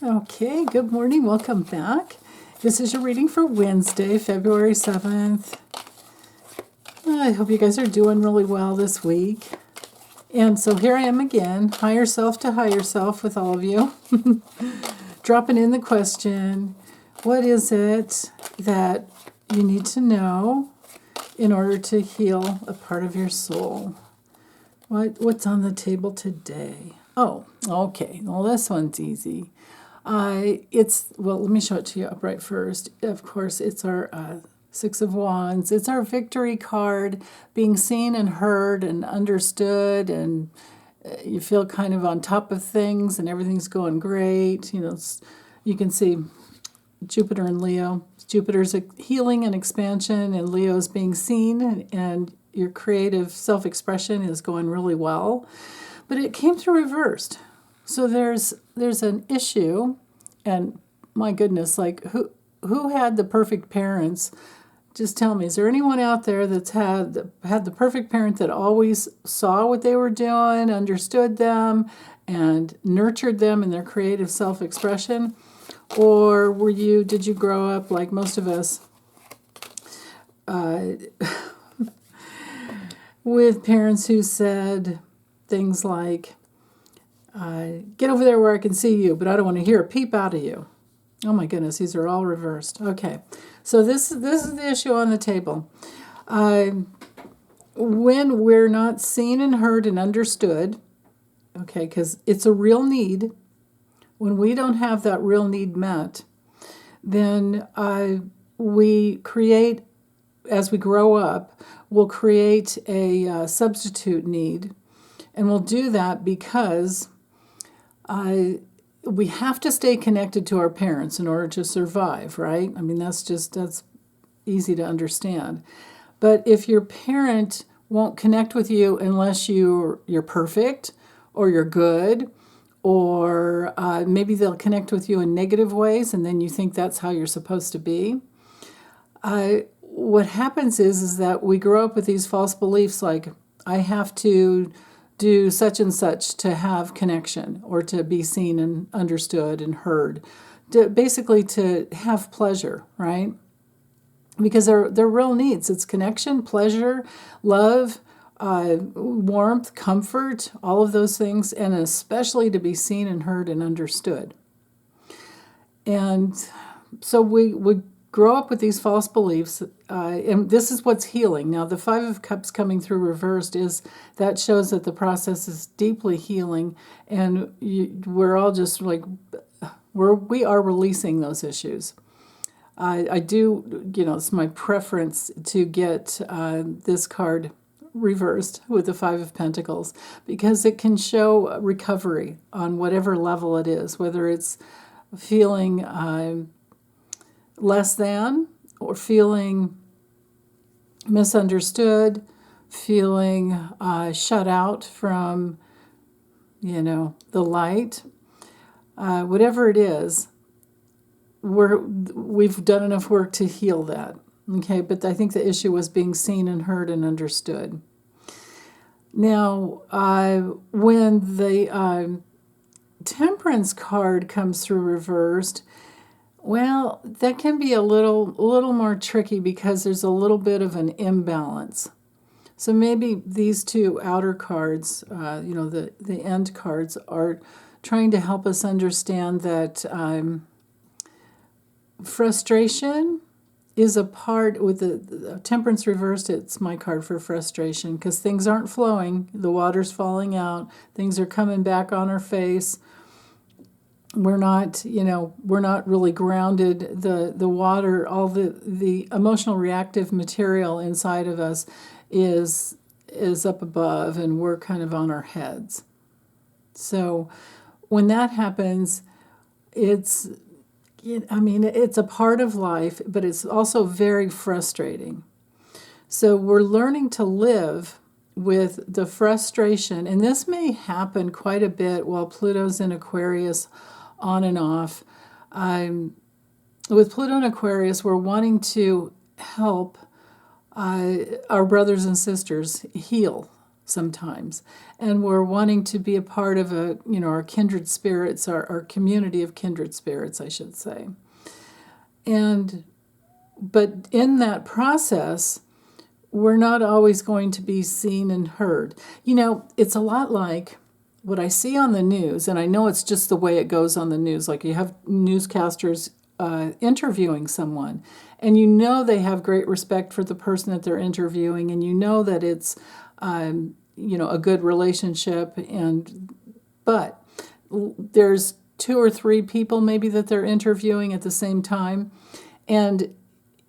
Okay, good morning. Welcome back. This is your reading for Wednesday, February 7th. I hope you guys are doing really well this week. And so here I am again, higher self to higher self with all of you. Dropping in the question, what is it that you need to know in order to heal a part of your soul? What's on the table today? Oh, okay. Well, this one's easy. Let me show it to you upright first. Of course, it's our Six of Wands. It's our victory card, being seen and heard and understood, and you feel kind of on top of things and everything's going great. You can see Jupiter and Leo. Jupiter's a healing and expansion, and Leo's being seen, and your creative self-expression is going really well. But it came through reversed. So there's an issue, and my goodness, like who had the perfect parents? Just tell me, is there anyone out there that's had the perfect parent that always saw what they were doing, understood them, and nurtured them in their creative self-expression? Or did you grow up like most of us with parents who said things like, get over there where I can see you, but I don't want to hear a peep out of you. Oh my goodness, these are all reversed. Okay, so this is the issue on the table. When we're not seen and heard and understood, okay, because it's a real need, when we don't have that real need met, then we create, as we grow up, we'll create a substitute need, and we'll do that because we have to stay connected to our parents in order to survive, right? I mean, that's easy to understand. But if your parent won't connect with you unless you're perfect or you're good, or maybe they'll connect with you in negative ways, and then you think that's how you're supposed to be. What happens is that we grow up with these false beliefs like, I have to do such and such to have connection or to be seen and understood and heard, basically to have pleasure, right? Because they're real needs. It's connection, pleasure, love, warmth, comfort, all of those things, and especially to be seen and heard and understood. And so we grow up with these false beliefs, and this is what's healing. Now, the Five of Cups coming through reversed that shows that the process is deeply healing, and we're all just like, we are releasing those issues. I do, it's my preference to get this card reversed with the Five of Pentacles, because it can show recovery on whatever level it is, whether it's feeling less than, or feeling misunderstood, feeling shut out from, the light. Whatever it is, we've done enough work to heal that. Okay, but I think the issue was being seen and heard and understood. Now, when the Temperance card comes through reversed, well, that can be a little more tricky because there's a little bit of an imbalance. So maybe these two outer cards, the end cards, are trying to help us understand that frustration is a part, with the Temperance reversed, it's my card for frustration, because things aren't flowing, the water's falling out, things are coming back on our face. We're not really grounded. The water, all the emotional reactive material inside of us is up above, and we're kind of on our heads. So when that happens, it's a part of life, but it's also very frustrating. So we're learning to live with the frustration, and this may happen quite a bit while Pluto's in Aquarius, on and off. With Pluto in Aquarius, we're wanting to help our brothers and sisters heal sometimes. And we're wanting to be a part of our kindred spirits, our community of kindred spirits, I should say. But in that process, we're not always going to be seen and heard. It's a lot like what I see on the news, and I know it's just the way it goes on the news. Like you have newscasters interviewing someone, and they have great respect for the person that they're interviewing, and that it's a good relationship. But there's 2 or 3 people maybe that they're interviewing at the same time, and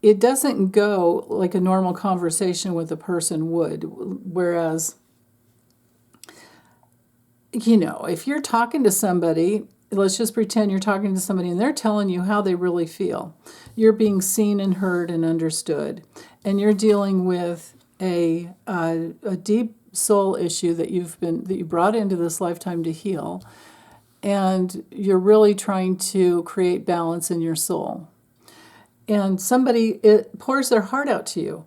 it doesn't go like a normal conversation with a person would. Whereas, if you're talking to somebody, let's just pretend you're talking to somebody and they're telling you how they really feel. You're being seen and heard and understood. And you're dealing with a deep soul issue that you brought into this lifetime to heal. And you're really trying to create balance in your soul. And somebody pours their heart out to you.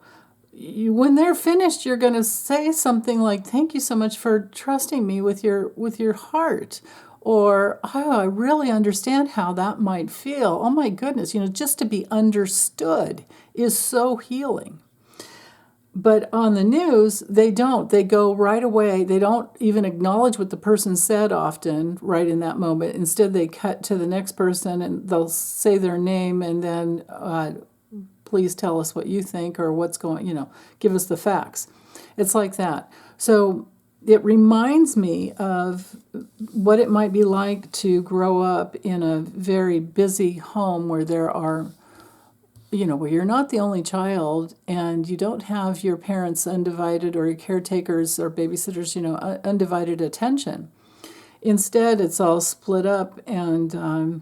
When they're finished, you're going to say something like, "Thank you so much for trusting me with your heart," or, "Oh, I really understand how that might feel. Oh my goodness, just to be understood is so healing." But on the news, they don't. They go right away. They don't even acknowledge what the person said often right in that moment. Instead, they cut to the next person and they'll say their name and then, "Please tell us what you think," or "What's going, give us the facts." It's like that. So it reminds me of what it might be like to grow up in a very busy home where there are where you're not the only child and you don't have your parents' undivided, or your caretakers or babysitters, undivided attention. Instead, it's all split up, and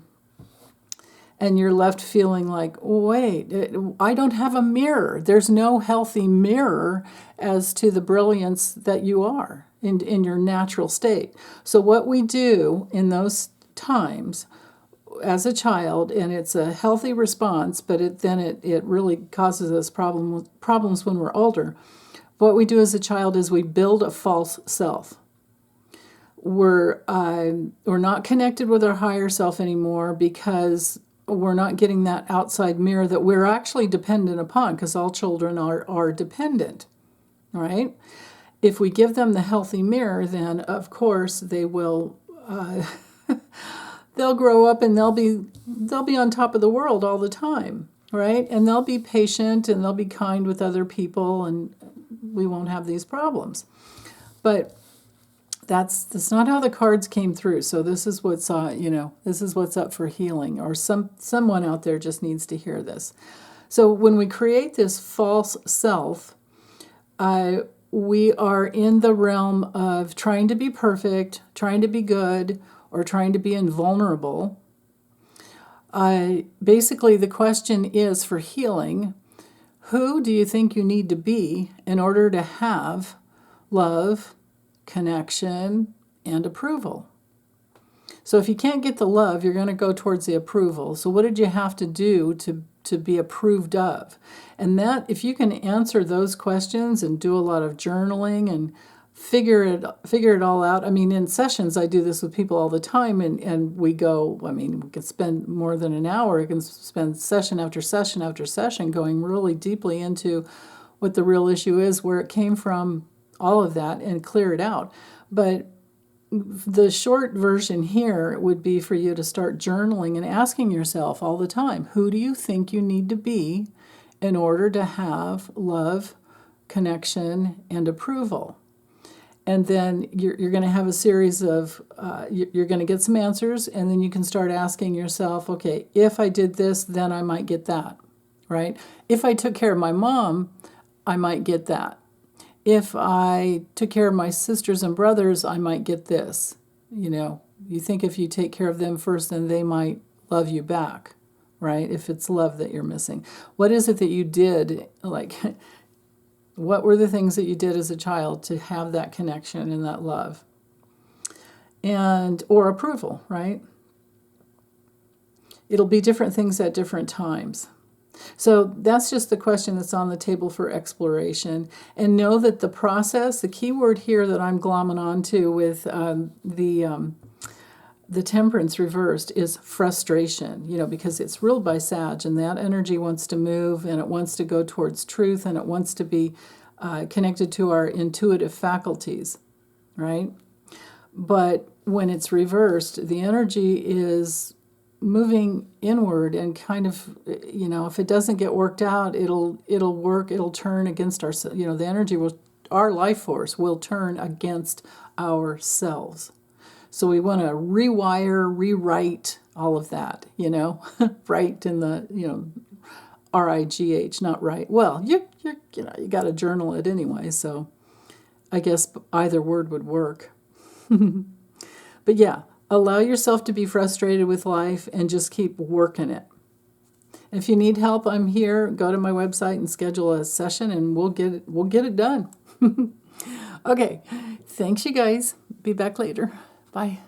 you're left feeling like, wait, I don't have a mirror. There's no healthy mirror as to the brilliance that you are in your natural state. So what we do in those times as a child, and it's a healthy response, but it really causes us problems when we're older. What we do as a child is we build a false self. We're not connected with our higher self anymore because we're not getting that outside mirror that we're actually dependent upon, because all children are dependent, right? If we give them the healthy mirror, then of course they will they'll grow up and they'll be on top of the world all the time, right? And they'll be patient and they'll be kind with other people, and we won't have these problems. But that's not how the cards came through. So this is what's this is what's up for healing, or someone out there just needs to hear this. So when we create this false self, we are in the realm of trying to be perfect, trying to be good, or trying to be invulnerable. Basically, the question is, for healing, who do you think you need to be in order to have love, connection, and approval? So if you can't get the love, you're going to go towards the approval. So what did you have to do to be approved of? And that, if you can answer those questions and do a lot of journaling and figure it all out. I mean, in sessions, I do this with people all the time, and we go, we could spend more than an hour. We can spend session after session after session going really deeply into what the real issue is, where it came from, all of that, and clear it out. But the short version here would be for you to start journaling and asking yourself all the time, who do you think you need to be in order to have love, connection, and approval? And then you're going to have a series of, you're going to get some answers, and then you can start asking yourself, okay, if I did this, then I might get that, right? If I took care of my mom, I might get that. If I took care of my sisters and brothers, I might get this. You think if you take care of them first, then they might love you back, right? If it's love that you're missing. What is it that you did, what were the things that you did as a child to have that connection and that love? Or approval, right? It'll be different things at different times. So that's just the question that's on the table for exploration. And know that the process, the key word here that I'm glomming onto with the temperance reversed is frustration, because it's ruled by Sag, and that energy wants to move, and it wants to go towards truth, and it wants to be connected to our intuitive faculties, right? But when it's reversed, the energy is moving inward and kind of, if it doesn't get worked out, it'll turn against ourselves. The energy our life force will turn against ourselves. So we want to rewire, rewrite all of that, write in the, RIGH, not right. Well, you got to journal it anyway, so I guess either word would work. But yeah, allow yourself to be frustrated with life and just keep working it. If you need help, I'm here. Go to my website and schedule a session, and we'll get it done. Okay, thanks, you guys. Be back later. Bye.